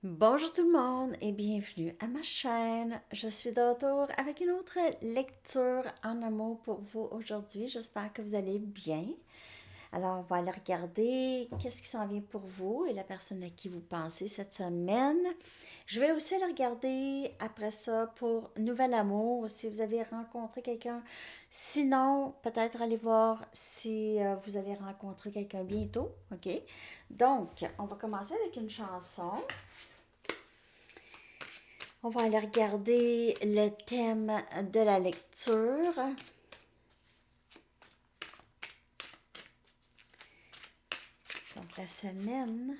Bonjour tout le monde et bienvenue à ma chaîne. Je suis de retour avec une autre lecture en amour pour vous aujourd'hui. J'espère que vous allez bien. Alors, on va aller regarder qu'est-ce qui s'en vient pour vous et la personne à qui vous pensez cette semaine. Je vais aussi aller regarder après ça pour Nouvel Amour, si vous avez rencontré quelqu'un. Sinon, peut-être aller voir si vous allez rencontrer quelqu'un bientôt. OK? Donc, on va commencer avec une chanson. On va aller regarder le thème de la lecture. Donc la semaine,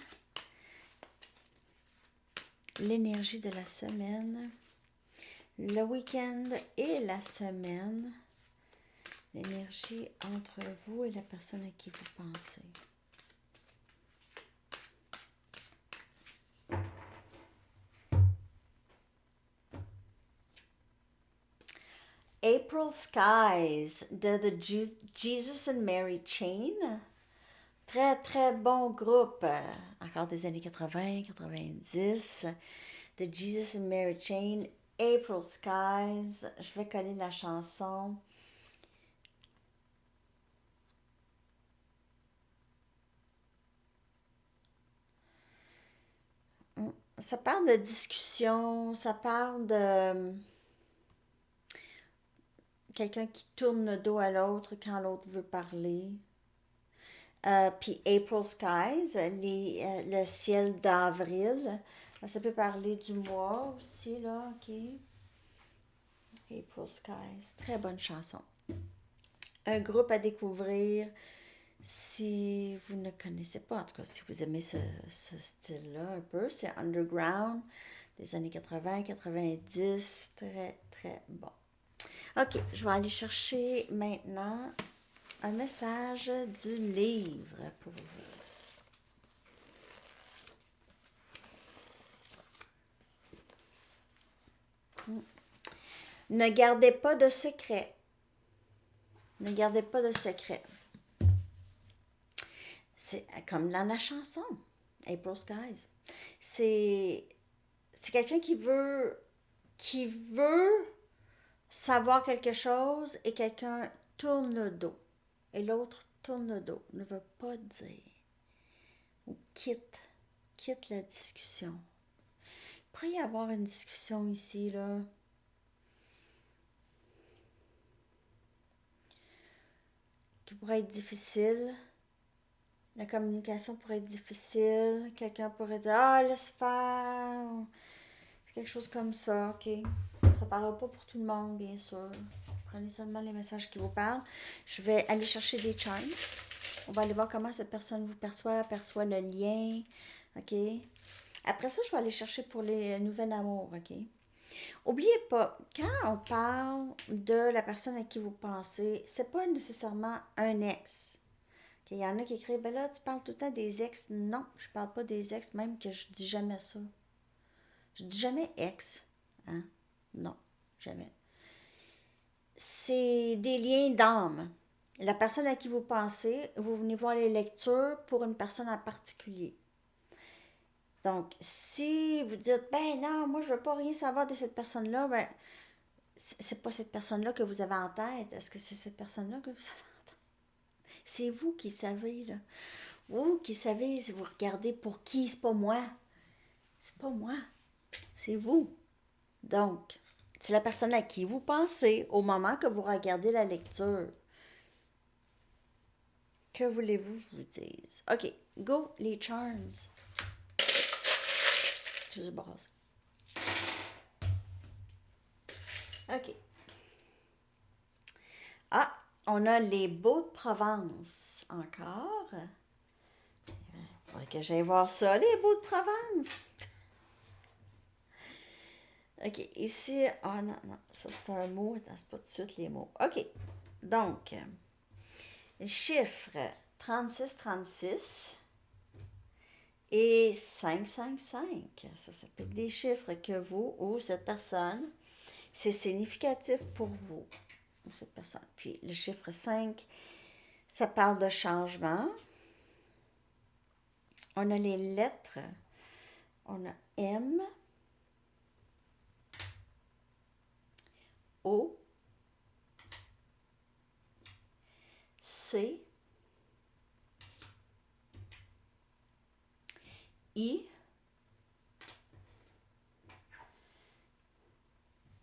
l'énergie de la semaine, le week-end et la semaine, l'énergie entre vous et la personne à qui vous pensez. April Skies de The Jesus and Mary Chain. Très, très bon groupe. Encore des années 80, 90. The Jesus and Mary Chain. April Skies. Je vais coller la chanson. Ça parle de discussion, ça parle de quelqu'un qui tourne le dos à l'autre quand l'autre veut parler. Puis April Skies, le ciel d'avril. Ça peut parler du mois aussi, là, ok. April Skies, très bonne chanson. Un groupe à découvrir si vous ne connaissez pas, en tout cas si vous aimez ce style-là un peu, c'est underground des années 80, 90, très très bon. Ok, je vais aller chercher maintenant un message du livre pour vous. Ne gardez pas de secret. Ne gardez pas de secret. C'est comme dans la chanson, April Skies. C'est quelqu'un qui veut savoir quelque chose et quelqu'un tourne le dos. Et l'autre tourne le dos, ne veut pas dire. Ou quitte la discussion. Il pourrait y avoir une discussion ici, là. Qui pourrait être difficile. La communication pourrait être difficile. Quelqu'un pourrait dire ah, laisse faire. C'est quelque chose comme ça, ok. Ça ne parlera pas pour tout le monde, bien sûr. Prenez seulement les messages qui vous parlent. Je vais aller chercher des chimes. On va aller voir comment cette personne vous perçoit le lien. OK? Après ça, je vais aller chercher pour les nouvelles amours. OK? Oubliez pas, quand on parle de la personne à qui vous pensez, c'est pas nécessairement un ex. Il y en a qui écrivent, ben là, tu parles tout le temps des ex. Non, je parle pas des ex, même que je dis jamais ça. Je dis jamais ex. Hein? Non, jamais. C'est des liens d'âme. La personne à qui vous pensez, vous venez voir les lectures pour une personne en particulier. Donc, si vous dites, ben non, moi je veux pas rien savoir de cette personne-là, ben, c'est pas cette personne-là que vous avez en tête. Est-ce que c'est cette personne-là que vous avez en tête? C'est vous qui savez, là. Vous qui savez, si vous regardez pour qui, c'est pas moi. C'est pas moi. C'est vous. Donc, c'est la personne à qui vous pensez au moment que vous regardez la lecture. Que voulez-vous que je vous dise? OK, go les charms. Je vous brasse. OK. Ah, on a les Beaux de Provence encore. Faudrait que j'aille voir ça, les Beaux de Provence. OK, ici, oh non, non, ça c'est un mot, attends, c'est pas tout de suite les mots. OK, donc, chiffre 3636 et 555. Ça peut être des chiffres que vous ou cette personne, c'est significatif pour vous ou cette personne. Puis le chiffre 5, ça parle de changement. On a les lettres On a M, O, C, I,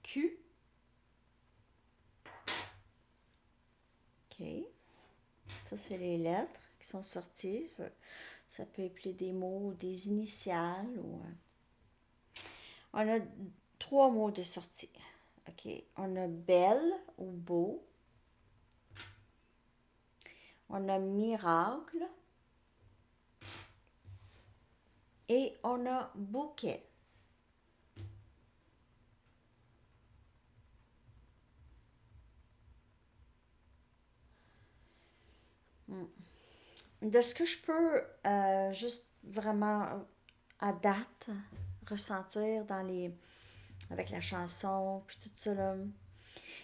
Q. OK. Ça, c'est les lettres qui sont sorties. Ça peut appeler des mots ou des initiales. On a 3 mots de sortie. OK. On a belle ou beau. On a miracle. Et on a bouquet. De ce que je peux juste vraiment à date ressentir avec la chanson puis tout ça là,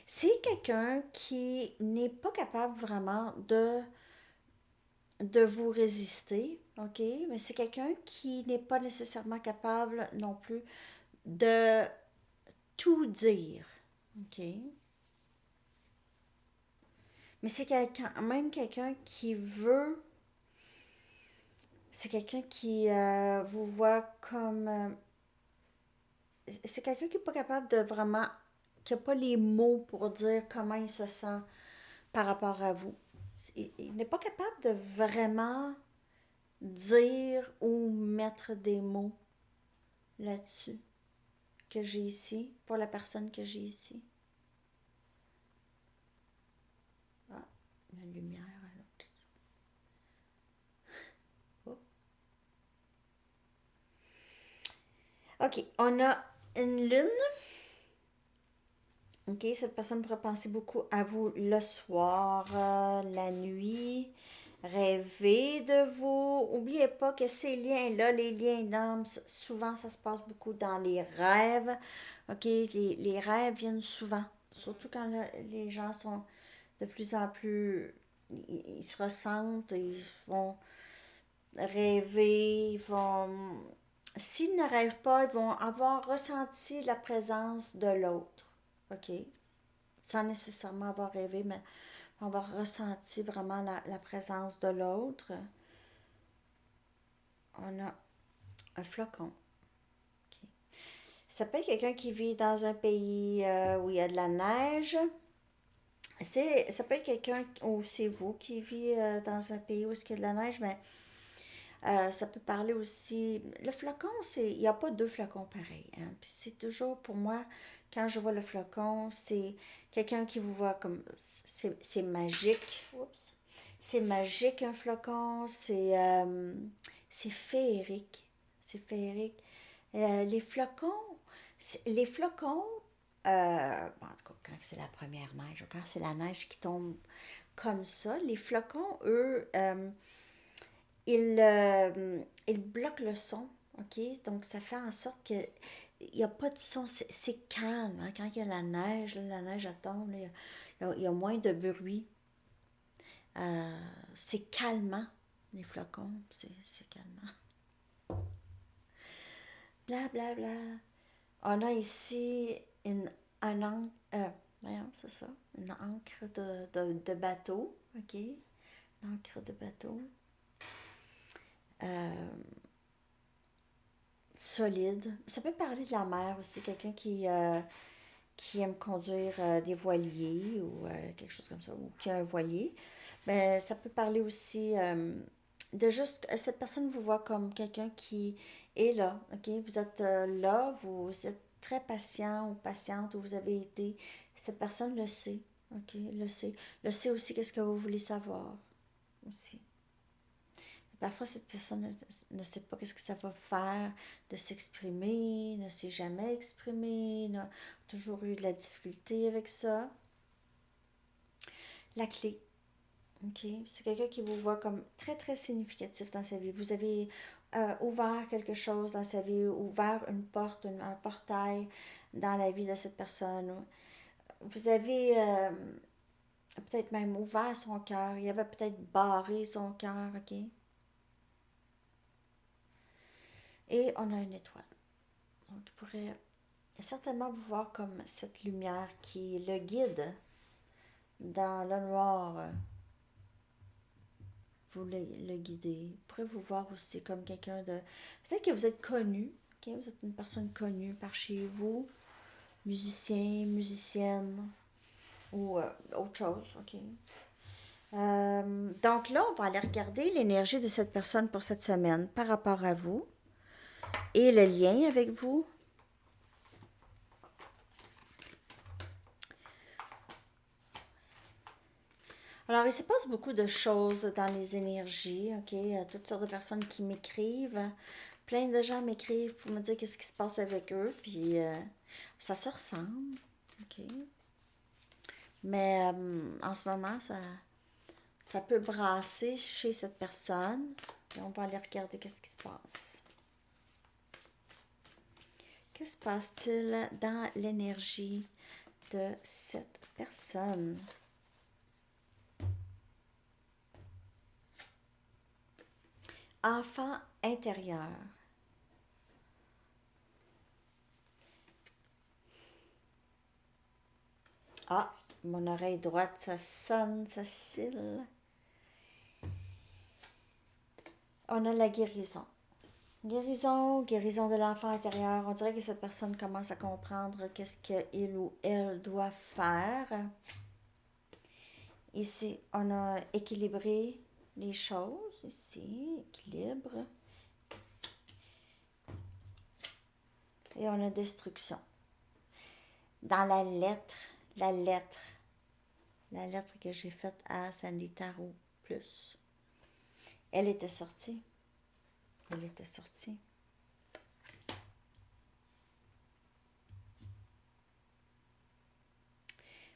c'est quelqu'un qui n'est pas capable vraiment de vous résister, ok, mais c'est quelqu'un qui n'est pas nécessairement capable non plus de tout dire, ok, mais c'est quelqu'un même quelqu'un qui veut. C'est quelqu'un qui vous voit comme c'est quelqu'un qui n'est pas capable de vraiment, qui n'a pas les mots pour dire comment il se sent par rapport à vous. Il n'est pas capable de vraiment dire ou mettre des mots là-dessus que j'ai ici, pour la personne que j'ai ici. Ah, la lumière à l'autre. Oh. OK, on a une lune. OK, cette personne pourrait penser beaucoup à vous le soir, la nuit, rêver de vous. N'oubliez pas que ces liens-là, les liens d'âme, souvent ça se passe beaucoup dans les rêves. OK, les rêves viennent souvent, surtout quand les gens sont de plus en plus, ils se ressentent, ils vont rêver, ils vont, s'ils ne rêvent pas, ils vont avoir ressenti la présence de l'autre. OK? Sans nécessairement avoir rêvé, mais avoir ressenti vraiment la présence de l'autre. On a un flocon. Okay. Ça peut être quelqu'un qui vit dans un pays où il y a de la neige. Ça peut être quelqu'un, ou c'est vous qui vit dans un pays où il y a de la neige, mais ça peut parler aussi. Le flocon, il n'y a pas deux flocons pareils, hein. Puis c'est toujours pour moi, quand je vois le flocon, c'est quelqu'un qui vous voit comme. C'est magique. Oups. C'est magique un flocon, c'est féerique. C'est féerique. Les flocons, bon, en tout cas, quand c'est la première neige, quand c'est la neige qui tombe comme ça, les flocons, eux, ils bloquent le son, ok? Donc, ça fait en sorte que il n'y a pas de son, c'est calme, hein? Quand il y a la neige, là, la neige elle tombe, il y a moins de bruit. C'est calmant, les flocons, c'est calmant. Bla bla bla. On a ici un encre, voyons, c'est ça, une encre de bateau, ok? Une encre de bateau. Euh, Solide. Ça peut parler de la mer aussi, quelqu'un qui aime conduire des voiliers ou quelque chose comme ça, ou qui a un voilier. Mais ça peut parler aussi de juste, cette personne vous voit comme quelqu'un qui est là, ok? Vous êtes là, vous êtes très patient ou patiente, ou vous avez été. Cette personne le sait, ok? Le sait. Le sait aussi qu'est-ce que vous voulez savoir aussi. Parfois, cette personne ne sait pas qu'est-ce que ça va faire de s'exprimer, ne s'est jamais exprimé, a toujours eu de la difficulté avec ça. La clé, ok, c'est quelqu'un qui vous voit comme très très significatif dans sa vie. Vous avez ouvert quelque chose dans sa vie, ouvert une porte, un portail dans la vie de cette personne. Vous avez peut-être même ouvert son cœur. Il avait peut-être barré son cœur, ok. Et on a une étoile. Donc, il pourrait certainement vous voir comme cette lumière qui le guide dans le noir. Vous le guidez. Vous pourrez vous voir aussi comme quelqu'un de... Peut-être que vous êtes connu. Ok, vous êtes une personne connue par chez vous. Musicien, musicienne ou autre chose. Ok. Donc là, on va aller regarder l'énergie de cette personne pour cette semaine par rapport à vous et le lien avec vous. Alors, il se passe beaucoup de choses dans les énergies, ok? Il y a toutes sortes de personnes qui m'écrivent. Plein de gens m'écrivent pour me dire qu'est-ce qui se passe avec eux, puis ça se ressemble, ok? Mais en ce moment, ça peut brasser chez cette personne. Et on va aller regarder qu'est-ce qui se passe. Que se passe-t-il dans l'énergie de cette personne? Enfant intérieur. Ah, mon oreille droite, ça sonne, ça scille. On a la guérison. Guérison, guérison de l'enfant intérieur. On dirait que cette personne commence à comprendre qu'est-ce qu'il ou elle doit faire. Ici, on a équilibré les choses. Ici, équilibre. Et on a destruction. Dans la lettre que j'ai faite à Sandy Tarot Plus. Elle était sortie. Elle était sortie.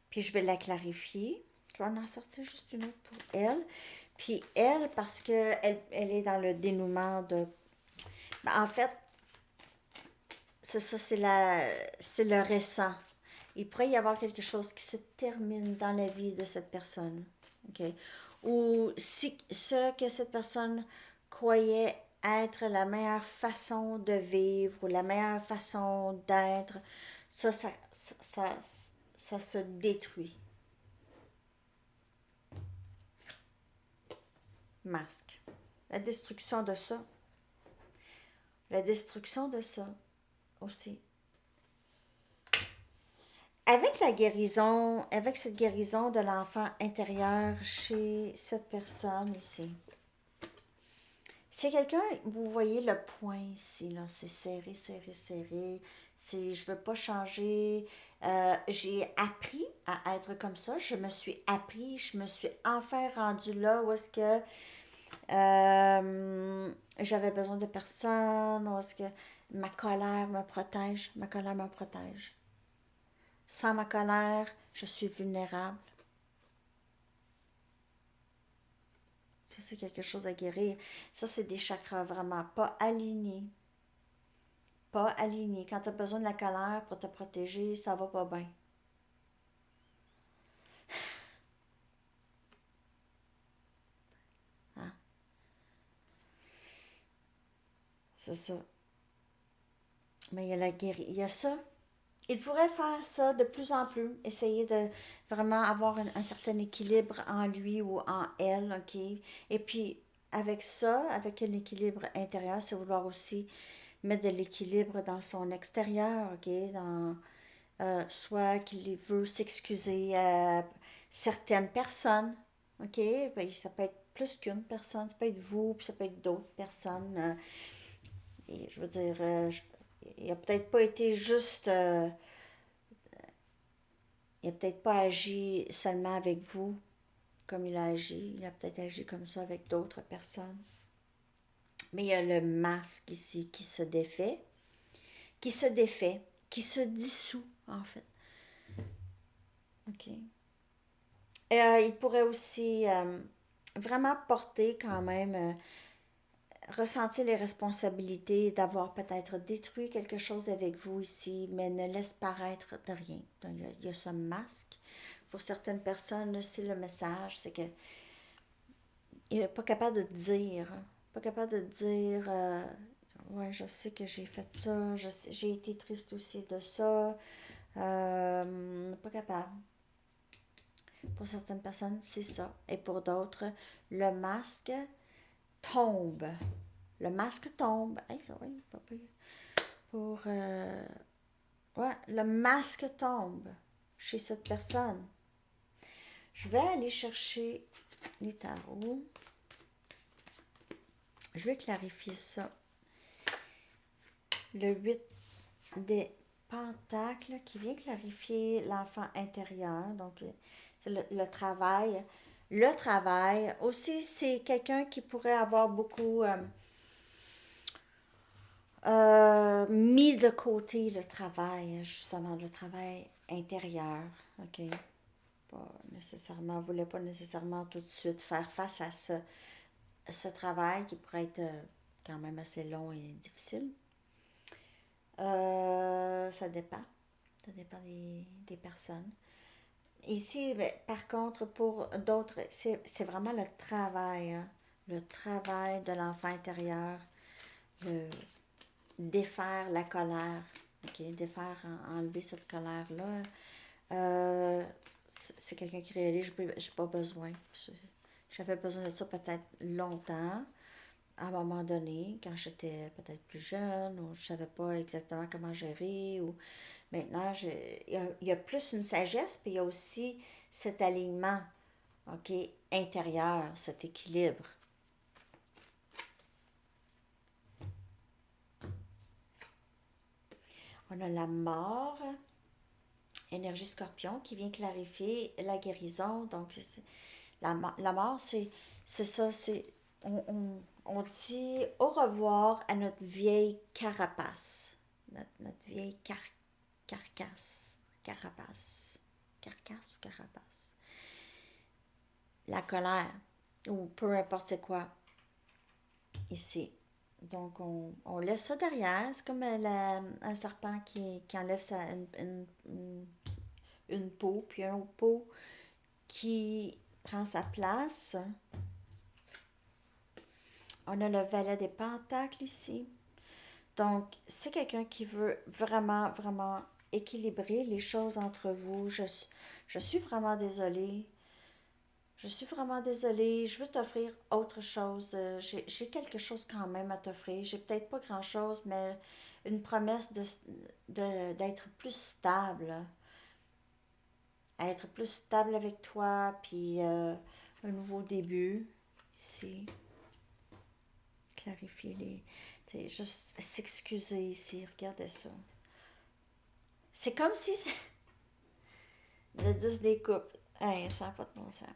Puis je vais la clarifier. Je vais en sortir juste une autre pour elle. Puis elle, parce qu'elle est dans le dénouement de... Ben, en fait, c'est ça, c'est le récent. Il pourrait y avoir quelque chose qui se termine dans la vie de cette personne. OK? Ou si ce que cette personne croyait être la meilleure façon de vivre ou la meilleure façon d'être, ça se détruit. Masque. La destruction de ça. La destruction de ça aussi. Avec la guérison, avec cette guérison de l'enfant intérieur chez cette personne ici, c'est quelqu'un, vous voyez le point ici, là, c'est serré, serré, serré. C'est, je veux pas changer. J'ai appris à être comme ça. Je me suis appris, je me suis enfin rendue là où est-ce que j'avais besoin de personne, où est-ce que ma colère me protège, ma colère me protège. Sans ma colère, je suis vulnérable. Ça, c'est quelque chose à guérir. Ça, c'est des chakras vraiment pas alignés. Pas alignés. Quand tu as besoin de la colère pour te protéger, ça va pas bien. Hein? C'est ça. Mais il y a la guérir. Il y a ça. Il pourrait faire ça de plus en plus, essayer de vraiment avoir un certain équilibre en lui ou en elle, ok? Et puis, avec ça, avec un équilibre intérieur, c'est vouloir aussi mettre de l'équilibre dans son extérieur, ok? Soit qu'il veut s'excuser à certaines personnes, ok? Ben, ça peut être plus qu'une personne, ça peut être vous, puis ça peut être d'autres personnes. Et je veux dire, il a peut-être pas été juste, il a peut-être pas agi seulement avec vous comme il a agi, il a peut-être agi comme ça avec d'autres personnes. Mais il y a le masque ici qui se défait, qui se dissout en fait. Ok. Il pourrait aussi vraiment porter quand même, ressentir les responsabilités d'avoir peut-être détruit quelque chose avec vous ici, mais ne laisse paraître de rien. Donc, il y a ce masque. Pour certaines personnes, c'est le message, c'est que il n'est pas capable de dire, pas capable de dire, Ouais, je sais que j'ai fait ça. J'ai été triste aussi de ça. Pas capable. Pour certaines personnes, c'est ça. Et pour d'autres, le masque tombe. Le masque tombe. Hey, ça, oui, pas pire. Pour. Ouais, le masque tombe chez cette personne. Je vais aller chercher les tarots. Je vais clarifier ça. Le 8 des pentacles qui vient clarifier l'enfant intérieur. Donc, c'est le travail. Le travail. Aussi, c'est quelqu'un qui pourrait avoir beaucoup mis de côté le travail, justement, le travail intérieur. OK? Pas nécessairement, voulait pas nécessairement tout de suite faire face à ce travail qui pourrait être quand même assez long et difficile. Ça dépend. Ça dépend des personnes. Ici, ben, par contre, pour d'autres, c'est vraiment le travail, hein. Le travail de l'enfant intérieur, le défaire la colère, ok, défaire, enlever cette colère-là. C'est quelqu'un qui réalise, j'ai pas besoin. J'avais besoin de ça peut-être longtemps, à un moment donné, quand j'étais peut-être plus jeune, ou je savais pas exactement comment gérer, ou maintenant, il y a plus une sagesse, puis il y a aussi cet alignement, ok, intérieur, cet équilibre. On a la mort, énergie scorpion, qui vient clarifier la guérison. Donc, la mort, c'est ça, on dit au revoir à notre vieille carapace, notre vieille carcasse, carapace, carcasse ou carapace. La colère, ou peu importe c'est quoi, ici. Donc, on laisse ça derrière. C'est comme un serpent qui enlève une peau, puis un autre peau qui prend sa place. On a le valet des pentacles ici. Donc, c'est quelqu'un qui veut vraiment, vraiment équilibrer les choses entre vous. Je suis vraiment désolée. Je suis vraiment désolée. Je veux t'offrir autre chose. J'ai quelque chose quand même à t'offrir. J'ai peut-être pas grand-chose, mais une promesse d'être plus stable. Être plus stable avec toi, puis un nouveau début. Ici. Clarifier les. T'sais, juste s'excuser ici. Regardez ça. C'est comme si le 10 des coupes. Hey, ça n'a pas de bon sens.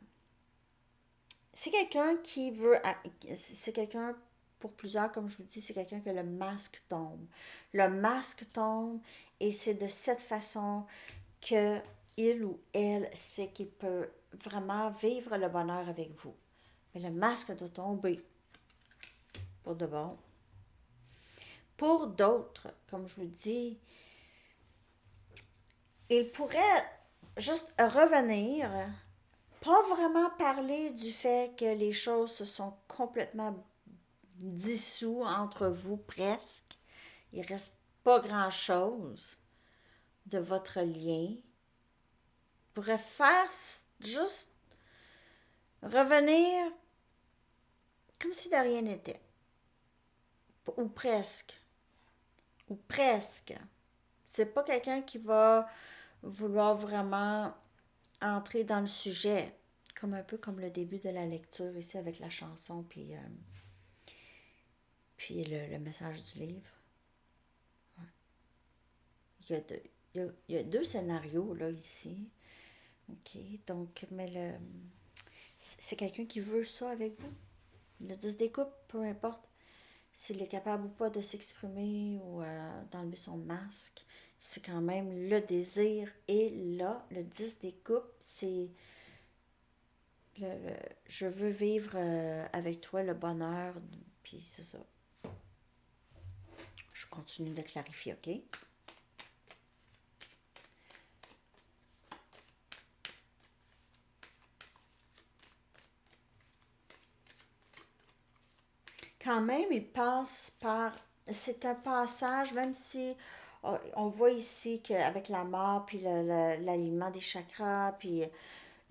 C'est quelqu'un qui veut. C'est quelqu'un, pour plusieurs, comme je vous dis, c'est quelqu'un que le masque tombe. Le masque tombe et c'est de cette façon que il ou elle sait qu'il peut vraiment vivre le bonheur avec vous. Mais le masque doit tomber pour de bon. Pour d'autres, comme je vous dis, il pourrait juste revenir, pas vraiment parler du fait que les choses se sont complètement dissous entre vous presque. Il reste pas grand-chose de votre lien. Il pourrait faire juste revenir comme si de rien n'était. Ou presque. Ou presque. C'est pas quelqu'un qui va vouloir vraiment entrer dans le sujet, comme un peu comme le début de la lecture ici avec la chanson, puis le message du livre. Ouais. Il y a deux scénarios là ici. OK, donc, mais c'est quelqu'un qui veut ça avec vous. Le 10 des coupes, peu importe s'il est capable ou pas de s'exprimer ou d'enlever son masque, c'est quand même le désir. Et là, le 10 des coupes, c'est je veux vivre avec toi le bonheur, puis c'est ça. Je continue de clarifier, OK? Quand même, il passe par c'est un passage, même si on voit ici qu'avec la mort, puis l'alignement des chakras, puis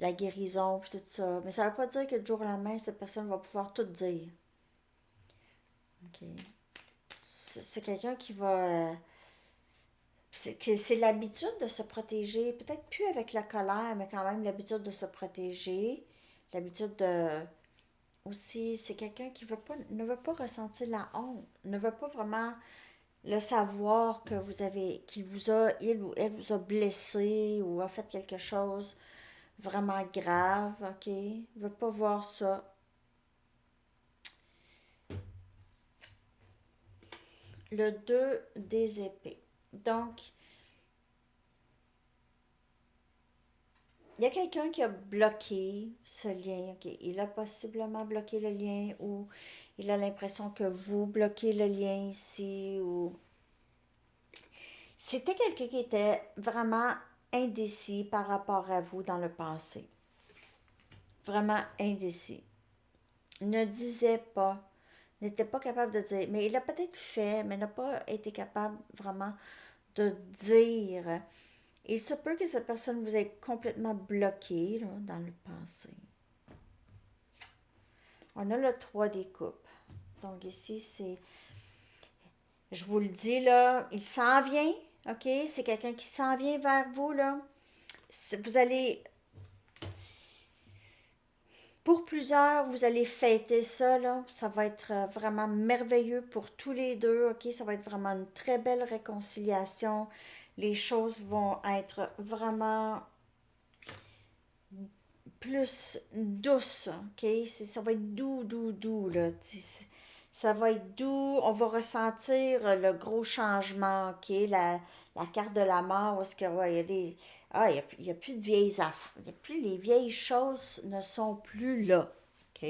la guérison, puis tout ça, mais ça veut pas dire que du jour au lendemain, cette personne va pouvoir tout dire. OK? C'est quelqu'un qui va... c'est l'habitude de se protéger, peut-être plus avec la colère, mais quand même l'habitude de se protéger, l'habitude de... Aussi, c'est quelqu'un qui ne veut pas ressentir la honte, ne veut pas vraiment le savoir que vous avez, qu'il vous a, il ou elle vous a blessé ou a fait quelque chose vraiment grave, ok? Il veut pas voir ça. Le 2 des épées. Donc, il y a quelqu'un qui a bloqué ce lien, ok? Il a possiblement bloqué le lien ou il a l'impression que vous bloquez le lien ici ou... C'était quelqu'un qui était vraiment indécis par rapport à vous dans le passé. Vraiment indécis. Ne disait pas, n'était pas capable de dire, mais il a peut-être fait, mais n'a pas été capable vraiment de dire. Il se peut que cette personne vous ait complètement bloqué là, dans le passé. On a le 3 des coupes. Donc ici, c'est, je vous le dis là, il s'en vient, ok? C'est quelqu'un qui s'en vient vers vous là. Vous allez, pour plusieurs, vous allez fêter ça là. Ça va être vraiment merveilleux pour tous les deux, ok? Ça va être vraiment une très belle réconciliation. Les choses vont être vraiment plus douces, ok? Ça va être doux, doux, doux, là. Ça va être doux, on va ressentir le gros changement, ok? La carte de la mort, où est-ce que, ouais, il y a des... Ah, il y a plus de vieilles affaires. Il y a plus, les vieilles choses ne sont plus là, ok?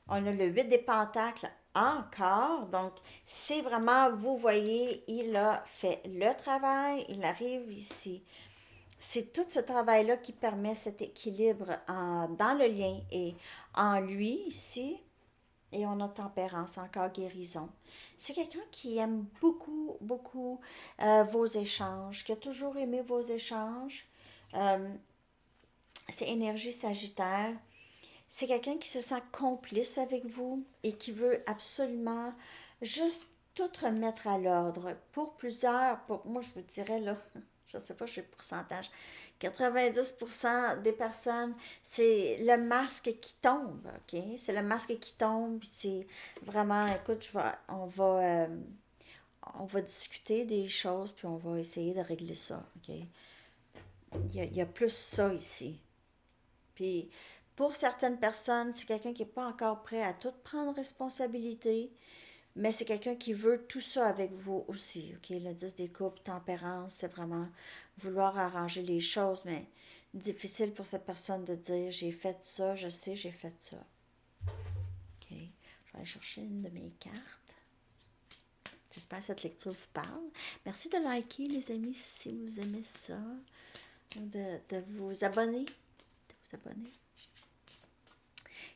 On a le 8 des pentacles encore, donc c'est vraiment, vous voyez, il a fait le travail, il arrive ici. C'est tout ce travail-là qui permet cet équilibre dans le lien et en lui ici. Et on a tempérance, encore guérison. C'est quelqu'un qui aime beaucoup, beaucoup vos échanges, qui a toujours aimé vos échanges. Euh, c'est énergie sagittaire. C'est quelqu'un qui se sent complice avec vous et qui veut absolument juste tout remettre à l'ordre. Pour plusieurs, pour moi je vous dirais là, je ne sais pas, je sais le pourcentage, 90% des personnes, c'est le masque qui tombe, ok? C'est le masque qui tombe, c'est vraiment, écoute, on va discuter des choses, puis on va essayer de régler ça, ok? Il y a plus ça ici. Puis pour certaines personnes, c'est quelqu'un qui n'est pas encore prêt à tout prendre responsabilité, mais c'est quelqu'un qui veut tout ça avec vous aussi. OK? Le 10 des coupes, tempérance, c'est vraiment vouloir arranger les choses, mais difficile pour cette personne de dire j'ai fait ça, je sais, j'ai fait ça. OK? Je vais aller chercher une de mes cartes. J'espère que cette lecture vous parle. Merci de liker, les amis, si vous aimez ça. De vous abonner.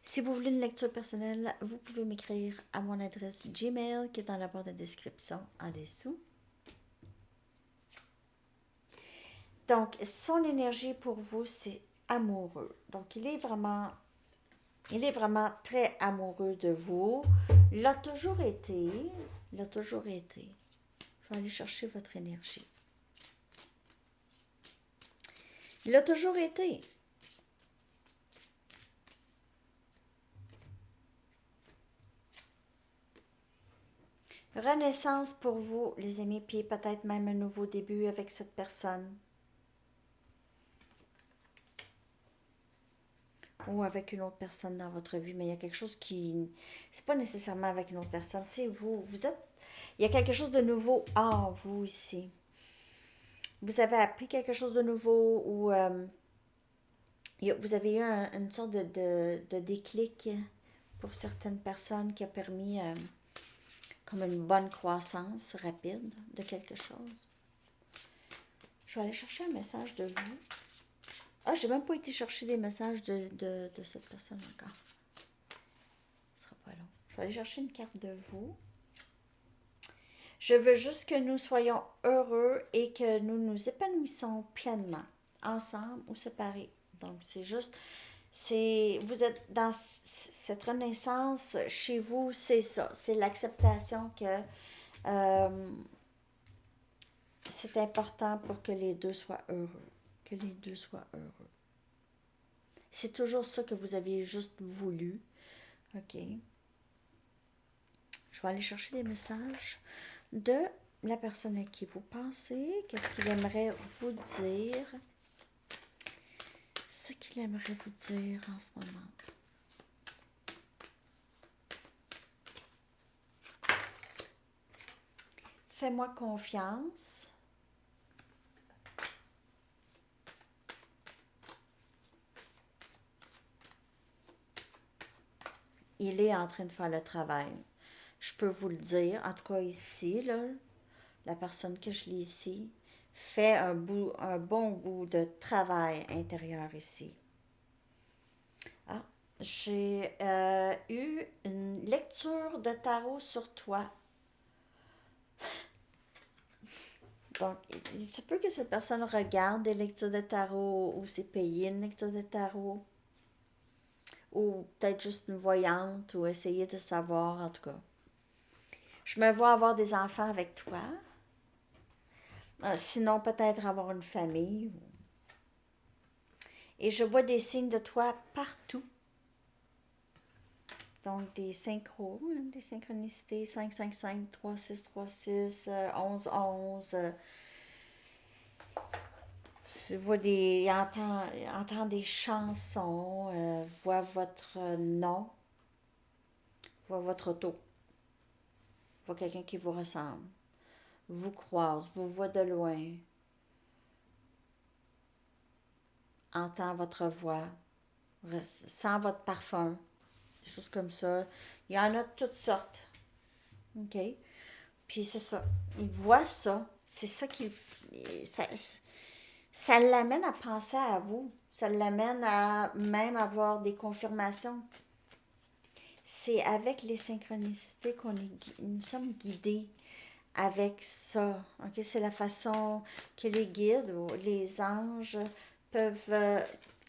Si vous voulez une lecture personnelle, vous pouvez m'écrire à mon adresse Gmail qui est dans la barre de description en dessous. Donc, son énergie pour vous, c'est amoureux. Donc, il est vraiment très amoureux de vous. L'a toujours été. L'a toujours été. Je vais aller chercher votre énergie. Il a toujours été. Renaissance pour vous, les amis, puis peut-être même un nouveau début avec cette personne. Ou avec une autre personne dans votre vie, mais il y a quelque chose qui... C'est pas nécessairement avec une autre personne, c'est vous. Vous êtes... Il y a quelque chose de nouveau en vous ici. Vous avez appris quelque chose de nouveau ou vous avez eu une sorte de déclic pour certaines personnes qui a permis comme une bonne croissance rapide de quelque chose. Je vais aller chercher un message de vous. Ah, j'ai même pas été chercher des messages de cette personne encore. Ce sera pas long. Je vais aller chercher une carte de vous. Je veux juste que nous soyons heureux et que nous nous épanouissons pleinement, ensemble ou séparés. Donc, c'est juste, vous êtes dans cette renaissance chez vous, c'est ça, c'est l'acceptation que euh, c'est important pour que les deux soient heureux, que les deux soient heureux. C'est toujours ça que vous avez juste voulu, ok? Je vais aller chercher des messages de la personne à qui vous pensez, qu'est-ce qu'il aimerait vous dire, ce qu'il aimerait vous dire en ce moment. Fais-moi confiance. Il est en train de faire le travail. Je peux vous le dire, en tout cas ici, là, la personne que je lis ici, fait un bon bout de travail intérieur ici. Ah, j'ai eu une lecture de tarot sur toi. Donc, il se peut que cette personne regarde des lectures de tarot ou s'est payé une lecture de tarot ou peut-être juste une voyante ou essayer de savoir, en tout cas. Je me vois avoir des enfants avec toi. Sinon, peut-être avoir une famille. Et je vois des signes de toi partout. Donc, des synchros, des synchronicités, 5 5 5 3 6 3 6 11 11 Je vois des. Entend des chansons, vois votre nom, vois votre auto, vois quelqu'un qui vous ressemble, vous croise, vous voit de loin, entend votre voix, sent votre parfum, des choses comme ça. Il y en a de toutes sortes. OK? Puis c'est ça. Il voit ça. C'est ça qui. Ça, ça l'amène à penser à vous. Ça l'amène à même avoir des confirmations. C'est avec les synchronicités nous sommes guidés avec ça. Ok, c'est la façon que les guides ou les anges peuvent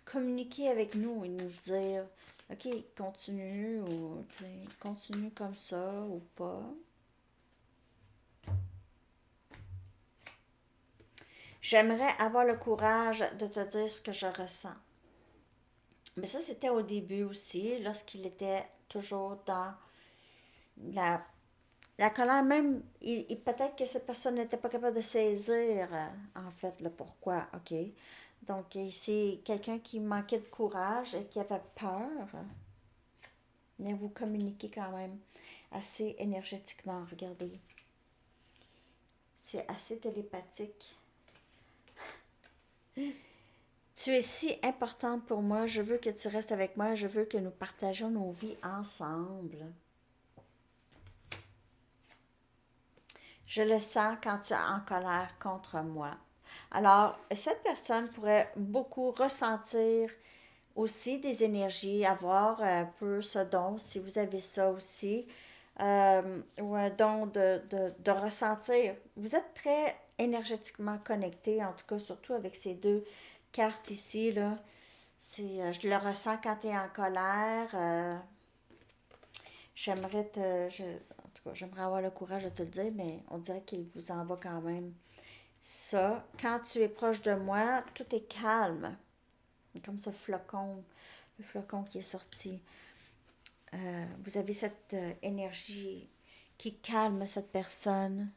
communiquer avec nous et nous dire, ok, continue ou continue comme ça ou pas. J'aimerais avoir le courage de te dire ce que je ressens. Mais ça, c'était au début aussi, lorsqu'il était toujours dans la la colère, même, peut-être que cette personne n'était pas capable de saisir, en fait, le pourquoi, OK? Donc, c'est quelqu'un qui manquait de courage et qui avait peur, mais vous communiquez quand même assez énergétiquement, regardez. C'est assez télépathique. Tu es si importante pour moi, je veux que tu restes avec moi, je veux que nous partageons nos vies ensemble. Je le sens quand tu es en colère contre moi. Alors, cette personne pourrait beaucoup ressentir aussi des énergies, avoir un peu ce don, si vous avez ça aussi, ou un don de ressentir. Vous êtes très énergétiquement connecté, en tout cas, surtout avec ces deux cartes ici, là. Je le ressens quand tu es en colère. J'aimerais en tout cas, j'aimerais avoir le courage de te le dire, mais on dirait qu'il vous en va quand même. Ça, quand tu es proche de moi, tout est calme. Comme ce flocon, le flocon qui est sorti. Vous avez cette énergie qui calme cette personne.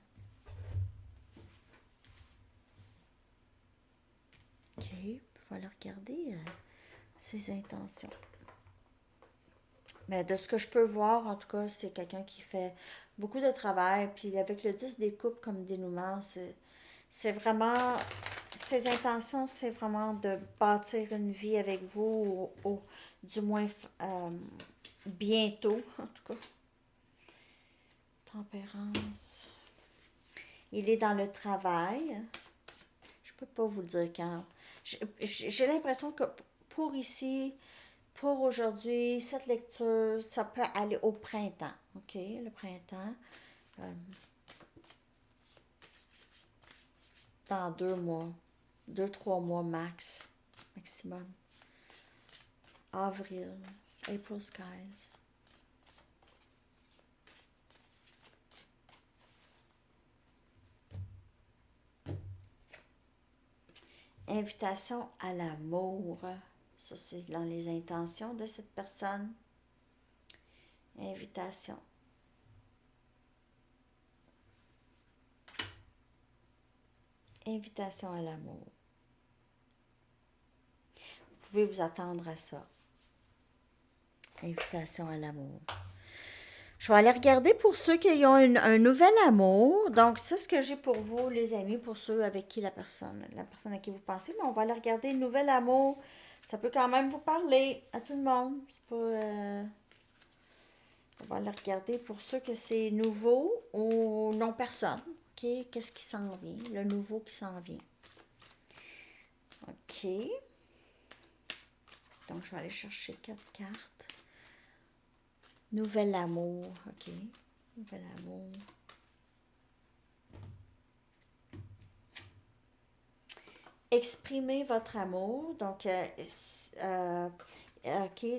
Ok, je vais aller regarder ses intentions. Mais de ce que je peux voir, en tout cas, c'est quelqu'un qui fait beaucoup de travail. Puis avec le 10 des coupes comme dénouement, c'est vraiment. Ses intentions, c'est vraiment de bâtir une vie avec vous, du moins bientôt, en tout cas. Tempérance. Il est dans le travail. Je peux pas vous le dire quand. J'ai l'impression que pour ici, pour aujourd'hui, cette lecture, ça peut aller au printemps. OK? Le printemps. Euh, dans 2 mois. 2, 3 mois max. Maximum. Avril. April skies. Invitation à l'amour. Ça, c'est dans les intentions de cette personne. Invitation. Invitation à l'amour. Vous pouvez vous attendre à ça. Invitation à l'amour. Je vais aller regarder pour ceux qui ont un nouvel amour. Donc, c'est ce que j'ai pour vous, les amis, pour ceux avec qui la personne à qui vous pensez. Mais on va aller regarder le nouvel amour. Ça peut quand même vous parler à tout le monde. C'est pas... On va aller regarder pour ceux que c'est nouveau ou non personne. OK? Qu'est-ce qui s'en vient? Le nouveau qui s'en vient. OK. Donc, je vais aller chercher 4 cartes. Nouvel amour. OK. Nouvel amour. Exprimez votre amour. Donc, OK.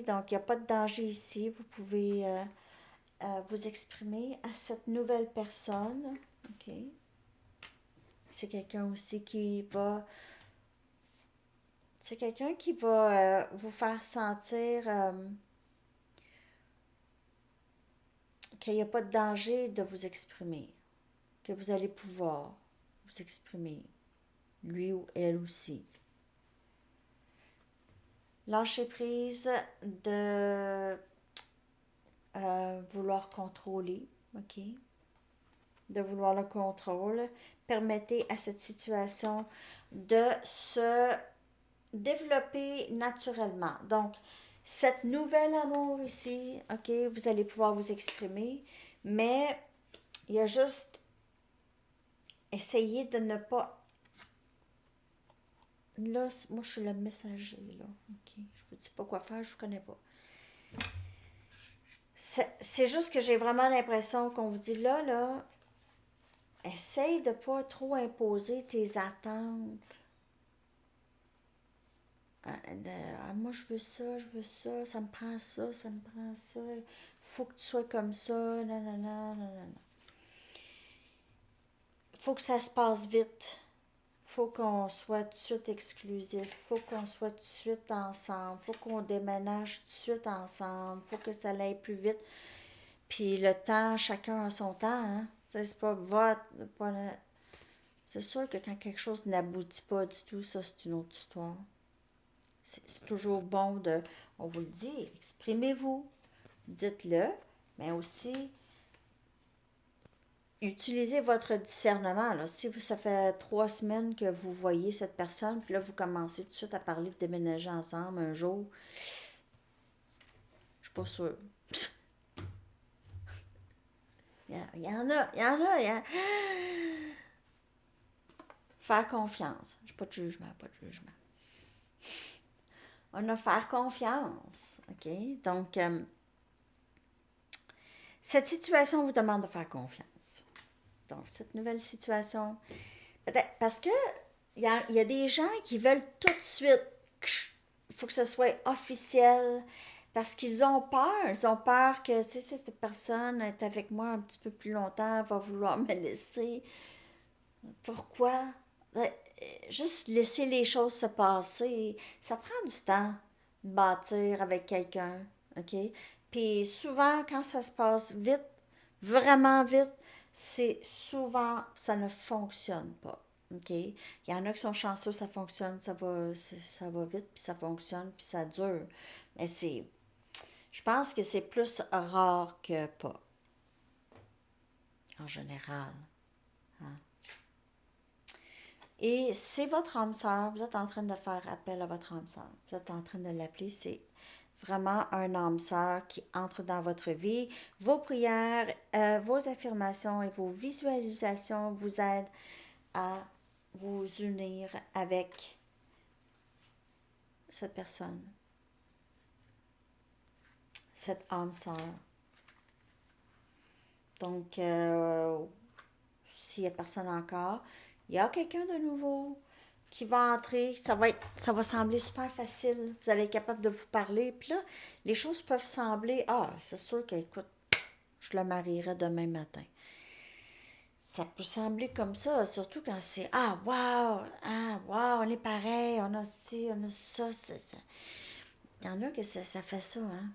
Donc, il n'y a pas de danger ici. Vous pouvez vous exprimer à cette nouvelle personne. OK. C'est quelqu'un aussi qui va... C'est quelqu'un qui va vous faire sentir qu'il n'y a pas de danger de vous exprimer. Que vous allez pouvoir vous exprimer. Lui ou elle aussi. Lâcher prise de vouloir contrôler. OK? De vouloir le contrôle. Permettez à cette situation de se développer naturellement. Donc, cette nouvelle amour ici, OK, vous allez pouvoir vous exprimer, mais il y a juste essayer de ne pas... Là, moi, je suis le messager, là. OK, je vous dis pas quoi faire, je ne connais pas. C'est juste que j'ai vraiment l'impression qu'on vous dit là, essaye de pas trop imposer tes attentes. Moi je veux ça me prend ça, ça me prend ça, faut que tu sois comme ça, nanana, nanana. Faut que ça se passe vite, faut qu'on soit tout de suite exclusif, faut qu'on soit tout de suite ensemble, faut qu'on déménage tout de suite ensemble, faut que ça aille plus vite. Puis le temps, chacun a son temps, hein. C'est pas votre... C'est sûr que quand quelque chose n'aboutit pas du tout, ça c'est une autre histoire. C'est toujours bon de, on vous le dit, exprimez-vous, dites-le, mais aussi utilisez votre discernement. Là. Si ça fait 3 semaines que vous voyez cette personne, puis là vous commencez tout de suite à parler de déménager ensemble un jour, je suis pas sûre. Il y en a, il y en a, il y a... Faire confiance. J'ai pas de jugement, pas de jugement. On a faire confiance, OK? Donc, cette situation vous demande de faire confiance. Donc, cette nouvelle situation, peut-être parce que il y a des gens qui veulent tout de suite, il faut que ce soit officiel, parce qu'ils ont peur. Ils ont peur que si cette personne est avec moi un petit peu plus longtemps, va vouloir me laisser. Pourquoi? Juste laisser les choses se passer. Ça prend du temps de bâtir avec quelqu'un, OK? Puis souvent, quand ça se passe vite, vraiment vite, c'est souvent, ça ne fonctionne pas, OK? Il y en a qui sont chanceux, ça fonctionne, ça va vite, puis ça fonctionne, puis ça dure. Mais je pense que c'est plus rare que pas, en général. Hein? Et c'est votre âme sœur, vous êtes en train de faire appel à votre âme sœur. Vous êtes en train de l'appeler, c'est vraiment un âme sœur qui entre dans votre vie. Vos prières, vos affirmations et vos visualisations vous aident à vous unir avec cette personne, cette âme sœur. Donc, s'il n'y a personne encore, Il y a quelqu'un de nouveau qui va entrer. Ça va sembler super facile. Vous allez être capable de vous parler. Puis là, les choses peuvent sembler, ah, c'est sûr qu'écoute, je le marierai demain matin. Ça peut sembler comme ça, surtout quand c'est ah, wow, on est pareil, on a ci, on a ça, ça. Il y en a que ça fait ça, hein.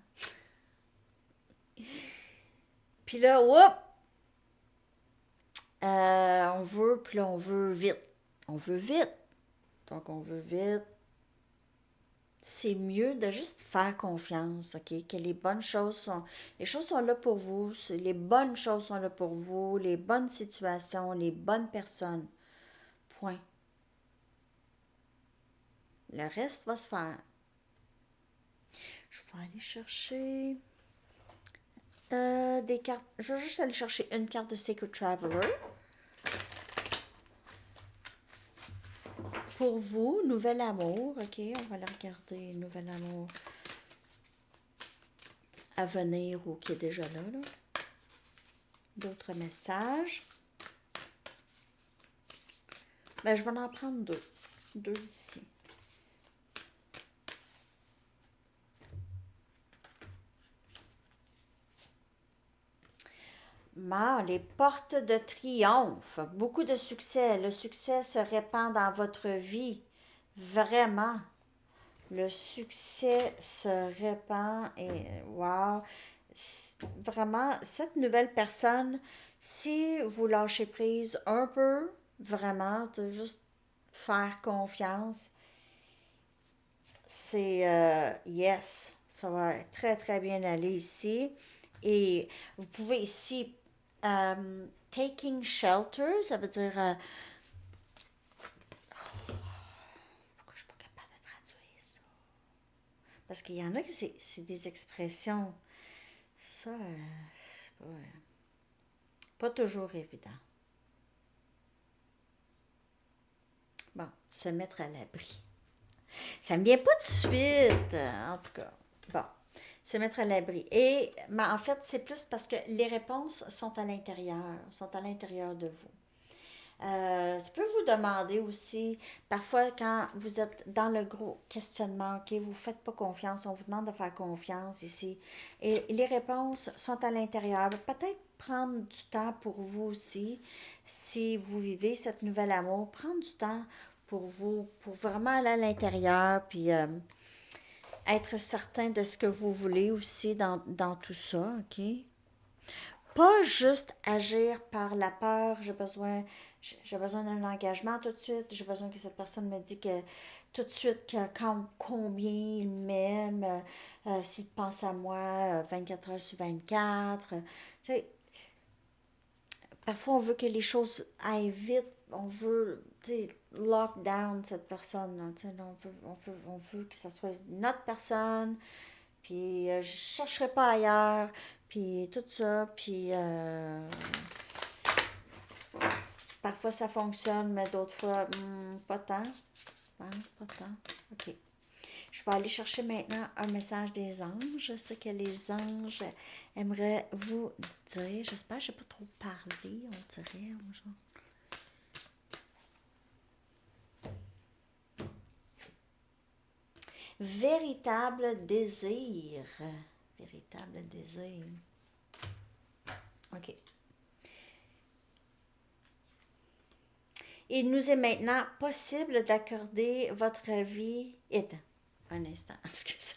Puis là, hop, on veut, puis là, on veut vite. On veut vite. Donc, on veut vite. C'est mieux de juste faire confiance, OK? Que les choses sont là pour vous, les bonnes choses sont là pour vous, les bonnes situations, les bonnes personnes. Point. Le reste va se faire. Je vais aller chercher des cartes. Je vais juste aller chercher une carte de Sacred Traveler. Pour vous, Nouvel Amour. OK, on va la regarder. Nouvel Amour à venir ou qui est déjà là. D'autres messages. Ben, je vais en prendre deux. Deux ici. Les portes de triomphe. Beaucoup de succès. Le succès se répand dans votre vie. Vraiment. Le succès se répand et wow. Vraiment, cette nouvelle personne, si vous lâchez prise un peu, vraiment, de juste faire confiance, c'est yes, ça va très très bien aller ici. Et vous pouvez ici taking shelter, ça veut dire pourquoi je suis pas capable de traduire ça? Parce qu'il y en a qui c'est des expressions. Ça, c'est pas toujours évident. Bon, se mettre à l'abri. Ça me vient pas de suite, en tout cas. Bon, se mettre à l'abri. Et mais en fait, c'est plus parce que les réponses sont à l'intérieur de vous. Ça peut vous demander aussi, parfois quand vous êtes dans le gros questionnement, ok, vous ne faites pas confiance, on vous demande de faire confiance ici. Et les réponses sont à l'intérieur. Peut-être prendre du temps pour vous aussi, si vous vivez cette nouvelle amour, prendre du temps pour vous, pour vraiment aller à l'intérieur, puis être certain de ce que vous voulez aussi dans tout ça, ok? Pas juste agir par la peur, j'ai besoin d'un engagement tout de suite, j'ai besoin que cette personne me dise que tout de suite combien il m'aime, s'il pense à moi 24 heures sur 24. Tu sais, parfois on veut que les choses aillent vite, on veut, tu sais, lock down cette personne, là, tu sais, on veut que ça soit notre personne, puis je chercherai pas ailleurs, puis tout ça, puis parfois ça fonctionne, mais d'autres fois, pas tant. Hein, pas tant. OK. Je vais aller chercher maintenant un message des anges. Ce que les anges aimeraient vous dire. J'espère que je n'ai pas trop parlé, on dirait. Genre. Véritable désir. Véritable désir. OK. Il nous est maintenant possible d'accorder votre vie. Attends, un instant, excusez.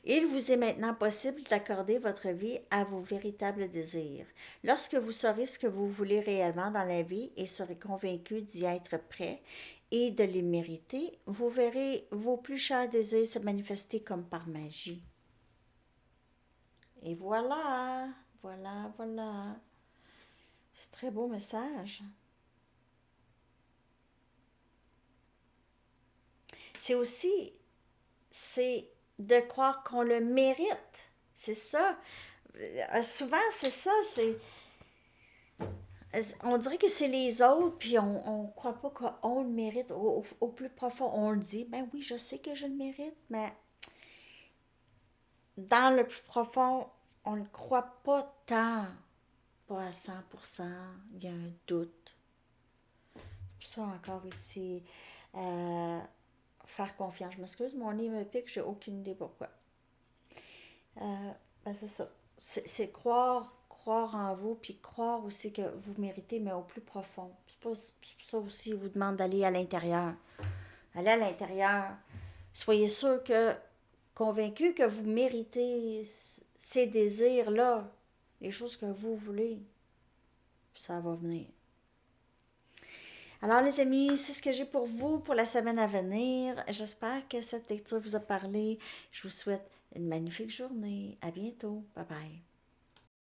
Il vous est maintenant possible d'accorder votre vie à vos véritables désirs. Lorsque vous saurez ce que vous voulez réellement dans la vie et serez convaincu d'y être prêt et de les mériter, vous verrez vos plus chers désirs se manifester comme par magie. Et voilà, voilà. C'est un très beau message. C'est aussi, c'est de croire qu'on le mérite. C'est ça. Souvent, c'est ça. On dirait que c'est les autres, puis on croit pas qu'on le mérite. Au plus profond, on le dit. Ben oui, je sais que je le mérite, mais dans le plus profond, on ne croit pas tant. pas à 100%, il y a un doute. C'est pour ça encore ici, faire confiance. Je m'excuse, mon nez me pique, j'ai aucune idée pourquoi. C'est ça. C'est croire en vous, puis croire aussi que vous méritez, mais au plus profond. C'est pour ça aussi, il vous demande d'aller à l'intérieur. Allez à l'intérieur. Soyez sûr que, convaincu que vous méritez ces désirs-là, les choses que vous voulez. Ça va venir. Alors les amis, c'est ce que j'ai pour vous pour la semaine à venir. J'espère que cette lecture vous a parlé. Je vous souhaite une magnifique journée. À bientôt. Bye bye.